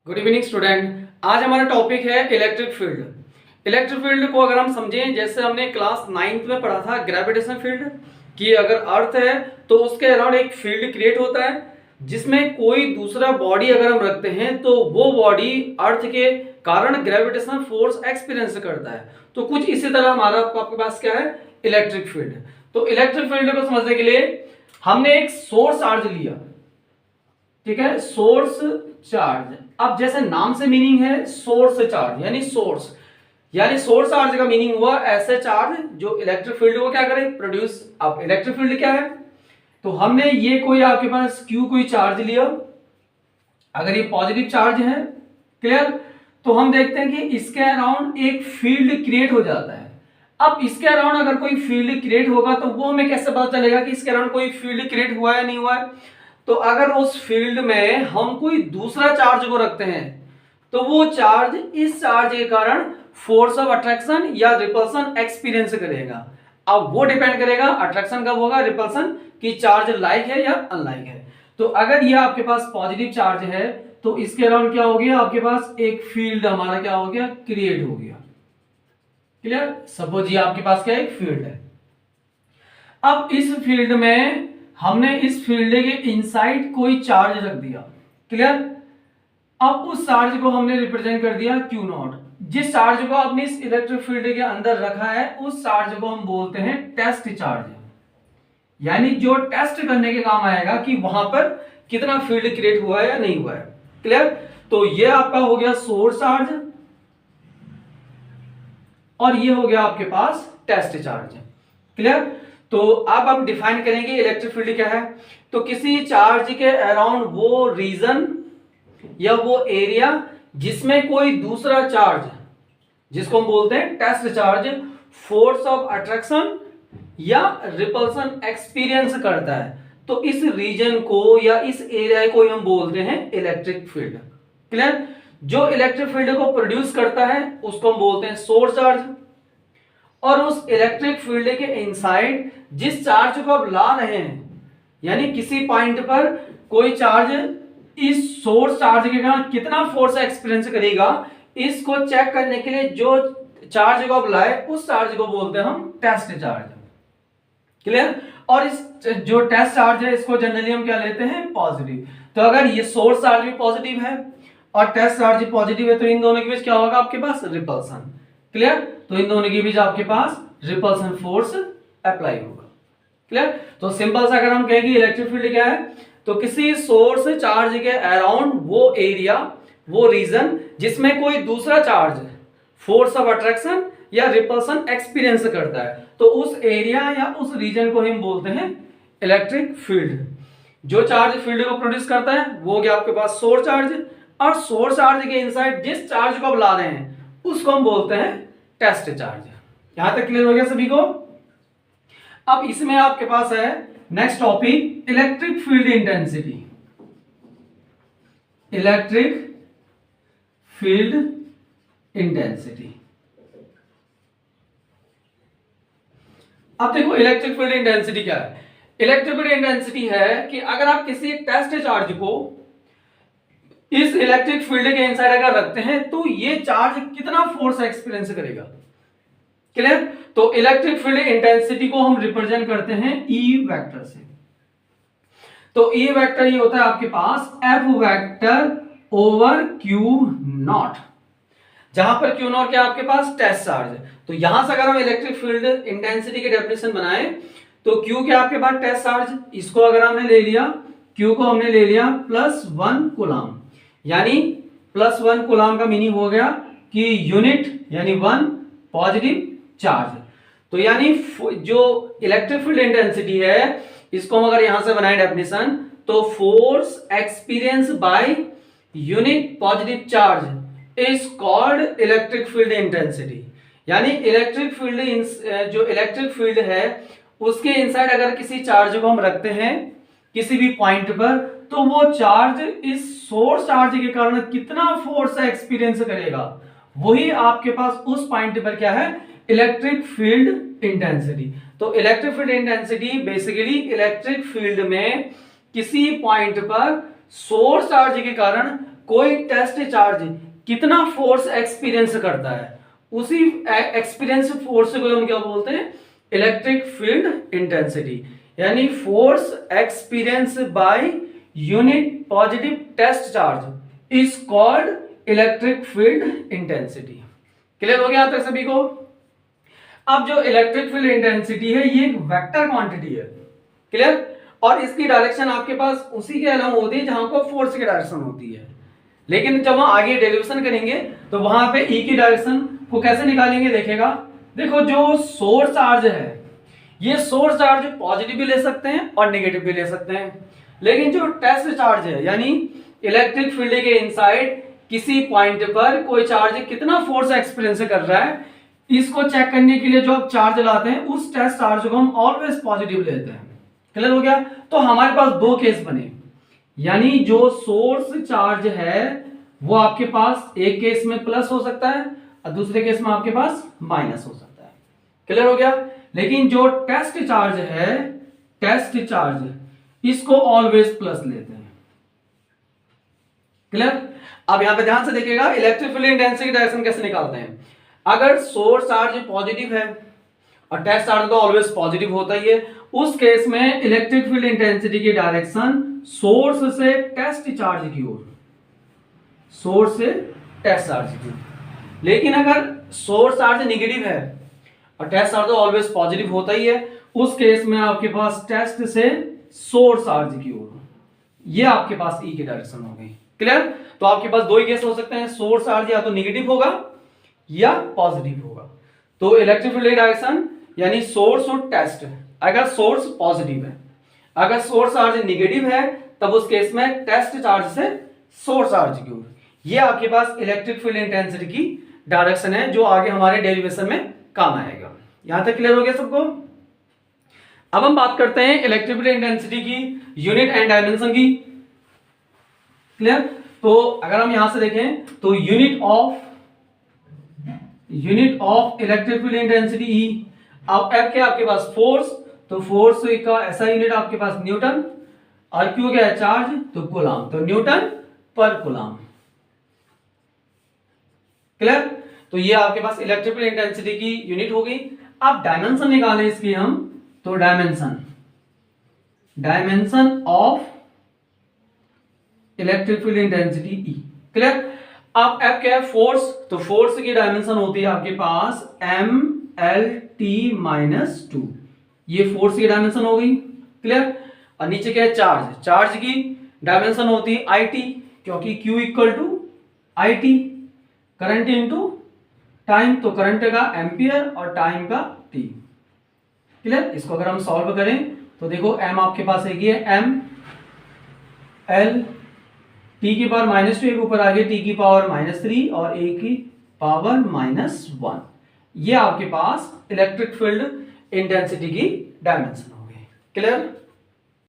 Good evening student. आज हमारा topic है इलेक्ट्रिक फील्ड। इलेक्ट्रिक फील्ड को अगर हम समझें, जैसे हमने क्लास 9th में पढ़ा था ग्रेविटेशन फील्ड कि अगर अर्थ है तो उसके अराउंड एक फील्ड क्रिएट होता है जिसमें कोई दूसरा बॉडी अगर हम रखते हैं तो वो बॉडी अर्थ के कारण ग्रेविटेशनल फोर्स एक्सपीरियंस करता है। तो कुछ इसी तरह हमारा आपके पास क्या है, इलेक्ट्रिक फील्ड। तो इलेक्ट्रिक फील्ड को समझने के लिए हमने एक सोर्स चार्ज लिया, ठीक है, सोर्स चार्ज। अब जैसे नाम से मीनिंग है सोर्स चार्ज यानी सोर्स चार्ज का मीनिंग हुआ ऐसे चार्ज जो इलेक्ट्रिक फील्ड को क्या करे, प्रोड्यूस। अब इलेक्ट्रिक फील्ड क्या है, तो हमने ये कोई आपके पास क्यू कोई चार्ज लिया, अगर ये पॉजिटिव चार्ज है, क्लियर, तो हम देखते हैं कि इसके अराउंड एक फील्ड क्रिएट हो जाता है। अब इसके अराउंड अगर कोई फील्ड क्रिएट होगा तो वो हमें कैसे पता चलेगा कि इसके अराउंड कोई फील्ड क्रिएट हुआ है या नहीं हुआ है। तो अगर उस फील्ड में हम कोई दूसरा चार्ज को रखते हैं तो वो चार्ज इस चार्ज के कारण फोर्स ऑफ अट्रैक्शन या रिपल्सन एक्सपीरियंस करेगा। अब वो डिपेंड करेगा अट्रैक्शन कब होगा, रिपल्सन, कि चार्ज लाइक है या अनलाइक है। तो अगर ये आपके पास पॉजिटिव चार्ज है तो इसके अराउंड क्या हो गया, आपके पास एक फील्ड हमारा क्या हो गया, क्रिएट हो गया। क्लियर, सपोज ये आपके पास क्या एक फील्ड है। अब इस फील्ड में हमने इस फील्ड के इनसाइड कोई चार्ज रख दिया, क्लियर। अब उस चार्ज को हमने रिप्रेजेंट कर दिया क्यू नॉट। जिस चार्ज को आपने इस इलेक्ट्रिक फील्ड के अंदर रखा है उस चार्ज को हम बोलते हैं टेस्ट चार्ज, यानी जो टेस्ट करने के काम आएगा कि वहां पर कितना फील्ड क्रिएट हुआ है या नहीं हुआ है, क्लियर। तो ये आपका हो गया सोर्स चार्ज और ये हो गया आपके पास टेस्ट चार्ज, क्लियर। तो अब हम डिफाइन करेंगे इलेक्ट्रिक फील्ड क्या है। तो किसी चार्ज के अराउंड वो रीजन या वो एरिया जिसमें कोई दूसरा चार्ज, जिसको हम बोलते हैं test charge, force of attraction या रिपल्सन एक्सपीरियंस करता है, तो इस रीजन को या इस एरिया को हम बोलते हैं इलेक्ट्रिक फील्ड, क्लियर। जो इलेक्ट्रिक फील्ड को प्रोड्यूस करता है उसको हम बोलते हैं सोर्स चार्ज। और उस इलेक्ट्रिक फील्ड के इनसाइड जिस चार्ज को आप ला रहे हैं, यानी किसी पॉइंट पर कोई चार्ज इस सोर्स चार्ज के कारण कितना फोर्स एक्सपीरियंस करेगा, इसको चेक करने के लिए जो चार्ज को आप लाए उस चार्ज को बोलते हैं हम टेस्ट चार्ज, क्लियर। और इस जो टेस्ट चार्ज है इसको जनरली हम क्या लेते हैं, पॉजिटिव। तो अगर ये सोर्स चार्ज भी पॉजिटिव है और टेस्ट चार्ज भी पॉजिटिव है तो इन दोनों के बीच क्या होगा, आपके पास रिपल्सन, क्लियर। तो इन दोनों के बीच आपके पास रिपल्सन फोर्स अप्लाई होगा, क्लियर। तो सिंपल सा अगर हम कहेंगे इलेक्ट्रिक फील्ड क्या है, तो किसी सोर्स चार्ज के अराउंड वो एरिया, वो रीजन जिसमें कोई दूसरा चार्ज फोर्स ऑफ अट्रैक्शन या रिपल्सन एक्सपीरियंस करता है, तो उस एरिया या उस रीजन को हम बोलते हैं इलेक्ट्रिक फील्ड। जो चार्ज फील्ड को प्रोड्यूस करता है वो गया आपके पास सोर्स चार्ज, और सोर्स चार्ज के इनसाइड जिस चार्ज को आप ला रहे हैं उसको हम बोलते हैं टेस्ट चार्ज। यहां तक क्लियर हो गया सभी को। अब इसमें आपके पास है next topic electric field intensity. Electric field intensity. अब देखो इलेक्ट्रिक फील्ड इंटेंसिटी क्या है। इलेक्ट्रिक फील्ड इंटेंसिटी है कि अगर आप किसी टेस्ट चार्ज को इस इलेक्ट्रिक फील्ड के इनसाइड अगर रखते हैं तो ये चार्ज कितना फोर्स एक्सपीरियंस करेगा, क्लियर। तो इलेक्ट्रिक फील्ड इंटेंसिटी को हम रिप्रेजेंट करते हैं E वेक्टर से। तो E वेक्टर ये होता है आपके पास F vector over Q not, जहां पर Q नॉट क्या आपके पास टेस्ट चार्ज। तो यहां से अगर हम इलेक्ट्रिक फील्ड इंटेंसिटी की डेफिनेशन बनाएं तो Q क्या आपके पास टेस्ट चार्ज, इसको अगर हमने ले लिया, Q को हमने ले लिया +1 कूलम, यानी +1 कूलम का मीनिंग हो गया कि यूनिट यानी 1 पॉजिटिव चार्ज। तो यानी जो इलेक्ट्रिक फील्ड इंटेंसिटी है इसको हम अगर यहां से बनाए डेफिनेशन, तो force experience by unit positive charge is called electric field intensity. यानी इलेक्ट्रिक फील्ड जो इलेक्ट्रिक फील्ड है उसके इनसाइड अगर किसी चार्ज को हम रखते हैं किसी भी पॉइंट पर, तो वो चार्ज इस सोर्स चार्ज के कारण कितना फोर्स एक्सपीरियंस करेगा, वही आपके पास उस पॉइंट पर क्या है, इलेक्ट्रिक फील्ड इंटेंसिटी। तो electric field intensity basically electric field में किसी पॉइंट पर सोर्स चार्ज के कारण कोई टेस्ट चार्ज कितना फोर्स एक्सपीरियंस करता है, उसी एक्सपीरियंस फोर्स को हम क्या बोलते हैं, इलेक्ट्रिक फील्ड इंटेंसिटी, यानी force experience by unit positive test charge is called electric field intensity. Clear हो गया आप तक सभी को? अब जो इलेक्ट्रिक फील्ड इंटेंसिटी है ये एक वेक्टर क्वांटिटी है, क्लियर, और इसकी डायरेक्शन आपके पास उसी के अलावा होती है जहां को फोर्स की डायरेक्शन होती है। लेकिन जब हम आगे डेरिवेशन करेंगे तो वहां पे ई की डायरेक्शन को कैसे निकालेंगे देखिएगा। देखो जो सोर्स चार्ज है, ये सोर्स चार्ज पॉजिटिव भी ले सकते हैं और नेगेटिव भी ले सकते हैं, लेकिन जो टेस्ट चार्ज है यानी इलेक्ट्रिक फील्ड के इनसाइड किसी पॉइंट पर कोई चार्ज कितना फोर्स एक्सपीरियंस कर रहा है, इसको चेक करने के लिए जो आप चार्ज लाते हैं उस टेस्ट चार्ज को हम ऑलवेज पॉजिटिव लेते हैं। क्लियर हो गया? तो हमारे पास दो केस बने, यानी जो सोर्स चार्ज है वो आपके पास एक केस में प्लस हो सकता है और दूसरे केस में आपके पास माइनस हो सकता है। क्लियर हो गया? लेकिन जो टेस्ट चार्ज है, टेस्ट चार्ज इसको ऑलवेज प्लस लेते हैं। क्लियर? अब यहां पे ध्यान से देखिएगा इलेक्ट्रिक फील्ड इंटेंसिटी डायरेक्शन कैसे निकालते हैं। अगर सोर्स चार्ज पॉजिटिव है और टेस्ट चार्ज तो ऑलवेज पॉजिटिव होता ही है, उस केस में इलेक्ट्रिक फील्ड इंटेंसिटी की डायरेक्शन सोर्स से टेस्ट चार्ज की ओर, सोर्स से टेस्ट चार्ज की ओर। लेकिन अगर सोर्स चार्ज नेगेटिव है और टेस्ट चार्ज तो ऑलवेज पॉजिटिव होता ही है, उस केस में आपके पास टेस्ट से सोर्स चार्ज की ओर, ये आपके पास ई की डायरेक्शन हो गई। क्लियर? तो आपके पास दो ही केस हो सकते हैं, सोर्स चार्ज या तो नेगेटिव होगा या पॉजिटिव होगा। तो इलेक्ट्रिक फील्ड डायरेक्शन यानी सोर्स और टेस्ट, अगर सोर्स पॉजिटिव है, अगर सोर्स चार्ज नेगेटिव है तब उस केस में टेस्ट चार्ज से सोर्स चार्ज की ओर, ये आपके पास इलेक्ट्रिक फील्ड इंटेंसिटी की डायरेक्शन है जो आगे हमारे डेरिवेशन में काम आएगा। यहां तक क्लियर हो गया सबको? अब हम बात करते हैं इलेक्ट्रिक फील्ड इंटेंसिटी की यूनिट एंड डायमेंशन की। क्लियर? तो अगर हम यहां से देखें तो unit of electric field intensity ई, अब एफ क्या आपके पास फोर्स, तो फोर्स का ऐसा यूनिट आपके पास न्यूटन, और क्यू क्या है चार्ज, तो कूलम, तो न्यूटन पर कूलम। क्लियर? तो ये आपके पास इलेक्ट्रिक फील्ड इंटेंसिटी की यूनिट हो गई। अब डायमेंशन निकालें इसकी हम, तो dimension of electric field intensity E. Clear? अब एफ क्या है फोर्स, तो फोर्स की डायमेंशन होती है आपके पास एम एल टी माइनस 2, ये फोर्स की डायमेंशन हो गई। क्लियर? और नीचे क्या है चार्ज, चार्ज की डायमेंशन होती है आई टी, क्योंकि Q equal to I T, current into time, तो करंट का एम्पियर और टाइम का टी। क्लियर? इसको अगर हम सॉल्व करें तो देखो m आपके पास एक ही है m l t की पावर -2, एक ऊपर आगे t की पावर -3 और a की पावर -1, ये आपके पास इलेक्ट्रिक फील्ड इंटेंसिटी की डायमेंशन हो गई। क्लियर?